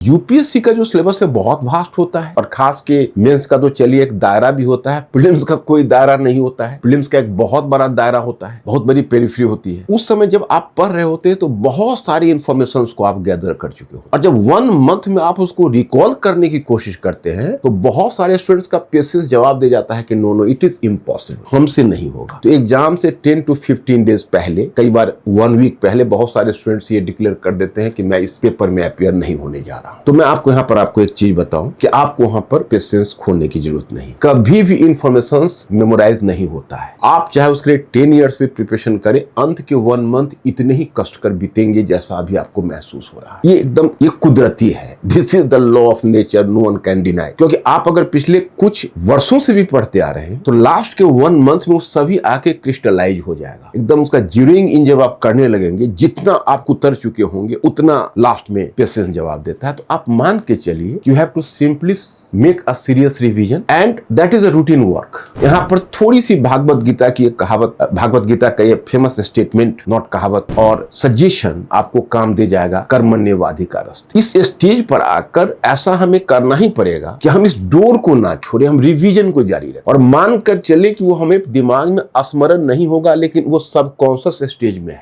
UPSC का जो syllabus है बहुत वास्ट होता है और खास के मेंस का तो चलिए एक दायरा भी होता है, प्रीलिम्स का कोई दायरा नहीं होता है। प्रीलिम्स का एक बहुत बड़ा दायरा होता है, बहुत बड़ी पेरिफेरी होती है। उस समय जब आप पढ़ रहे होते हैं तो बहुत सारी इंफॉर्मेशन को आप गैदर कर चुके हो और जब 1 मंथ में आप उसको रिकॉल करने की कोशिश करते हैं तो बहुत सारे स्टूडेंट्स का पेशेंस जवाब दे जाता है कि नो इट इज इम्पॉसिबल, हमसे नहीं होगा। तो एग्जाम से 10 to 15 डेज पहले, कई बार 1 वीक पहले बहुत सारे स्टूडेंट्स ये डिक्लेयर कर देते हैं कि मैं इस पेपर में अपियर नहीं होने जा रहा। तो मैं आपको यहाँ पर आपको एक चीज बताऊं कि आपको वहां पर पेशेंस खोने की जरूरत नहीं। कभी भी इंफॉर्मेशन मेमोराइज नहीं होता है। आप चाहे उसके लिए 10 इयर्स भी प्रिपरेशन करें, अंत के 1 मंथ इतने ही कष्टकर बीतेंगे जैसा अभी आपको महसूस हो रहा है। ये एकदम ये कुदरती है। This is the law of nature, no one can deny. क्योंकि आप अगर पिछले कुछ वर्षों से भी पढ़ते आ रहे हैं तो लास्ट के 1 मंथ में वो सभी आके क्रिस्टलाइज हो जाएगा। एकदम उसका जीरोइंग इन जब आप करने लगेंगे, जितना आप उतर चुके होंगे उतना लास्ट में पेशेंस जवाब देता है। तो आप मान के चलिए you have to simply make a serious revision and that is a routine work. यहाँ पर थोड़ी सी भागवत गीता की एक कहावत, भागवत गीता का ये फेमस स्टेटमेंट, नॉट कहावत और सजेशन आपको काम दे जाएगा, कर्मण्येवाधिकारस्ते। इस स्टेज पर आकर ऐसा हमें करना ही पड़ेगा कि हम इस डोर को ना छोड़े, हम रिवीजन को जारी रखें और मान कर चले कि वो हमें दिमाग में स्मरण नहीं होगा लेकिन वो सबकॉन्शियस स्टेज में है।